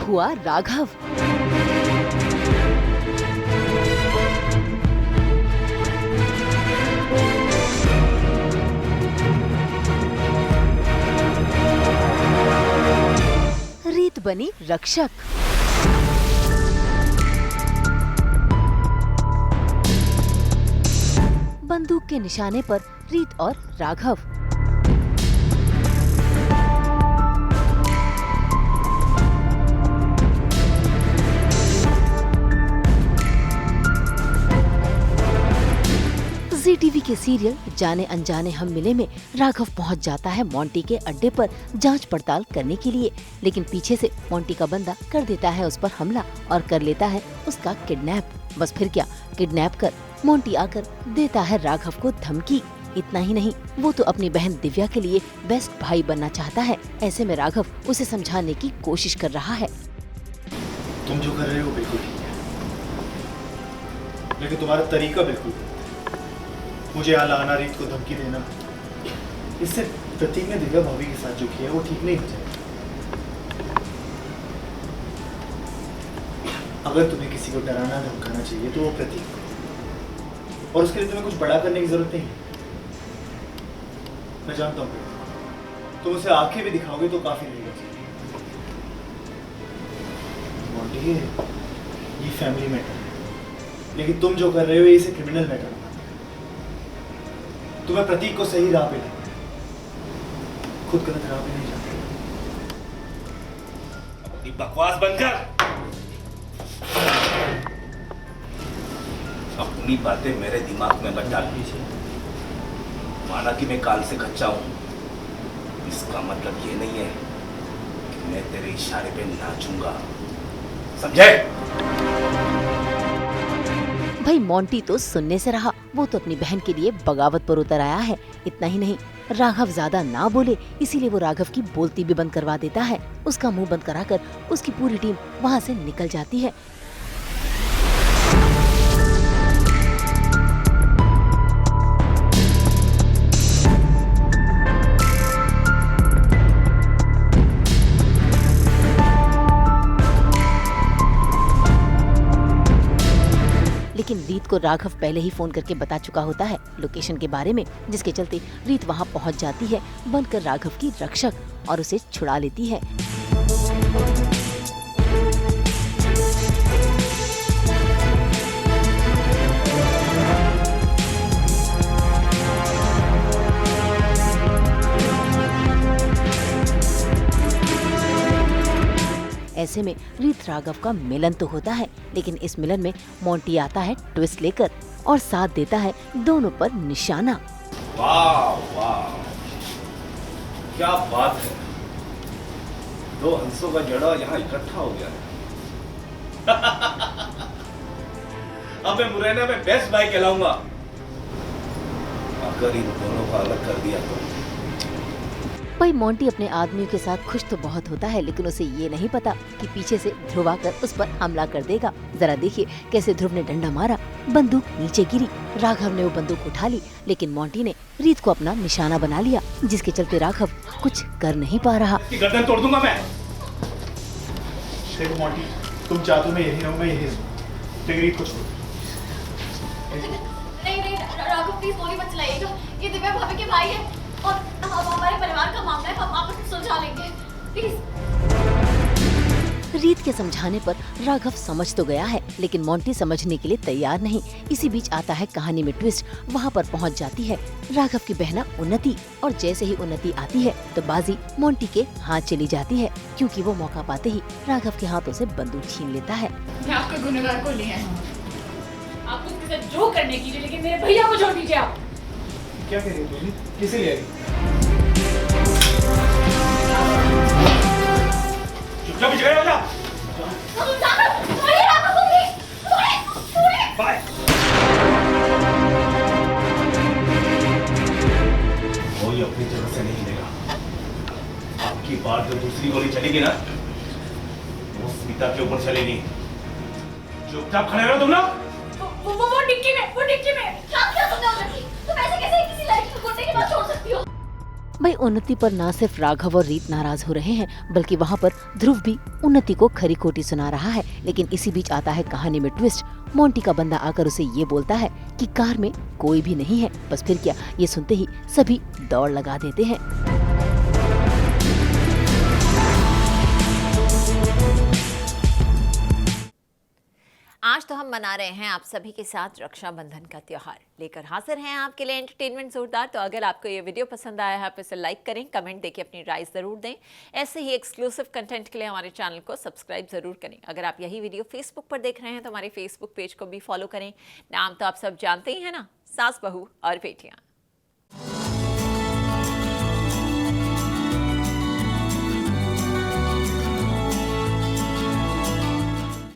हुआ राघव। रीत बनी रक्षक। बंदूक के निशाने पर रीत और राघव। जी टीवी के सीरियल जाने अनजाने हम मिले में राघव पहुंच जाता है मोंटी के अड्डे पर जांच पड़ताल करने के लिए, लेकिन पीछे से मोंटी का बंदा कर देता है उस पर हमला और कर लेता है उसका किडनैप। बस फिर क्या, किडनैप कर मोंटी आकर देता है राघव को धमकी। इतना ही नहीं, वो तो अपनी बहन दिव्या के लिए बेस्ट भाई बनना चाहता है। ऐसे में राघव उसे समझाने की कोशिश कर रहा है। तुम जो कर रहे हो बिल्कुल ठीक है, लेकिन तुम्हारा तरीका बिल्कुल, मुझे यहाँ लाना, रीत को धमकी देना, इससे प्रतीक ने दिव्या भाभी के साथ जो किया वो ठीक नहीं हो जाएगा। अगर तुम्हें किसी को डराना धमकाना चाहिए तो वो प्रतीक को, और उसके लिए तुम्हें कुछ बड़ा करने की जरूरत नहीं है। मैं जानता हूँ तुम उसे आंखें भी दिखाओगे तो काफी रहेगा। ये फैमिली मैटर है, लेकिन तुम जो कर रहे हो इसे क्रिमिनल मैटर है। तुम्हें प्रतीक को सही राह पे लाना है, खुद गलत राह पे नहीं जाते। अपनी बकवास बंद कर, अपनी बातें मेरे दिमाग में मत डाल। माना कि मैं काल से कच्चा हूं, इसका मतलब ये नहीं है कि मैं तेरे इशारे पे नाचूंगा, समझे? भाई मोंटी तो सुनने से रहा, वो तो अपनी बहन के लिए बगावत पर उतर आया है। इतना ही नहीं, राघव ज्यादा ना बोले इसीलिए वो राघव की बोलती भी बंद करवा देता है। उसका मुंह बंद कराकर उसकी पूरी टीम वहाँ से निकल जाती है। लेकिन रीत को राघव पहले ही फोन करके बता चुका होता है लोकेशन के बारे में, जिसके चलते रीत वहां पहुंच जाती है बनकर राघव की रक्षक और उसे छुड़ा लेती है। ऐसे में रीत राघव का मिलन तो होता है, लेकिन इस मिलन में मोंटी आता है ट्विस्ट लेकर और साथ देता है दोनों पर निशाना। वाह वाह, क्या बात है, दो हंसों का जड़ा यहाँ इकट्ठा हो गया है। अब मैं मुरैना में बेस्ट भाई कहलाऊंगा। अगर इन दोनों को अलग कर दिया तो। भाई मोंटी अपने आदमियों के साथ खुश तो बहुत होता है, लेकिन उसे ये नहीं पता कि पीछे से ध्रुव आकर उस पर हमला कर देगा। जरा देखिए कैसे ध्रुव ने डंडा मारा, बंदूक नीचे गिरी, राघव ने वो बंदूक उठा ली, लेकिन मोंटी ने रीत को अपना निशाना बना लिया, जिसके चलते राघव कुछ कर नहीं पा रहा। गर्दन तोड़ दूंगा मैं। देखो मोंटी, तुम चाहते हो मैं यही रहूं, मैं यही रहूं, रीत को छोड़ो। नहीं राघव प्लीज गोली मत चलाइएगा, ये दिव्या भाभी के भाई है और हमारे परिवार का मामला है, हम आपस में सुलझा लेंगे प्लीज। रीत के समझाने पर राघव समझ तो गया है, लेकिन मोंटी समझने के लिए तैयार नहीं। इसी बीच आता है कहानी में ट्विस्ट। वहाँ पर पहुँच जाती है राघव की बहना उन्नति, और जैसे ही उन्नति आती है तो बाजी मोंटी के हाथ चली जाती है, क्योंकि वो मौका पाते ही राघव के हाथों से बंदूक छीन लेता है। मैं आपके गुनहगार को ले आया हूं, आप उसके साथ जो करने कीजिए, लेकिन मेरे भैया को छोड़ दीजिए। आप क्या कह रही हो? किसे ले आई? चुपचाप पीछे खड़े हो जा। बाय। कोई अपनी जगह से नहीं हिलेगा। आपकी बार जो दूसरी गोली चलेगी ना, वो स्मिता के ऊपर चलेगी। चुपचाप खड़े रहो तुम लोग। वो डिक्की में क्या तुमने उन्नति? तुम ऐसे कैसे किसी लड़की को गुंडे के पास छोड़ सकती हो? भाई उन्नति पर ना सिर्फ राघव और रीत नाराज हो रहे हैं, बल्कि वहाँ पर ध्रुव भी उन्नति को खरी खोटी सुना रहा है। लेकिन इसी बीच आता है कहानी में ट्विस्ट। मोंटी का बंदा आकर उसे ये बोलता है कि कार में कोई भी नहीं है। बस फिर क्या, ये सुनते ही सभी दौड़ लगा देते हैं। आज तो हम मना रहे हैं आप सभी के साथ रक्षाबंधन का त्योहार, लेकर हाजिर हैं आपके लिए एंटरटेनमेंट जोरदार। तो अगर आपको ये वीडियो पसंद आया है आप इसे लाइक करें, कमेंट देके अपनी राय ज़रूर दें। ऐसे ही एक्सक्लूसिव कंटेंट के लिए हमारे चैनल को सब्सक्राइब ज़रूर करें। अगर आप यही वीडियो फेसबुक पर देख रहे हैं तो हमारे फेसबुक पेज को भी फॉलो करें। नाम तो आप सब जानते ही हैं ना, सास बहू और बेटियाँ।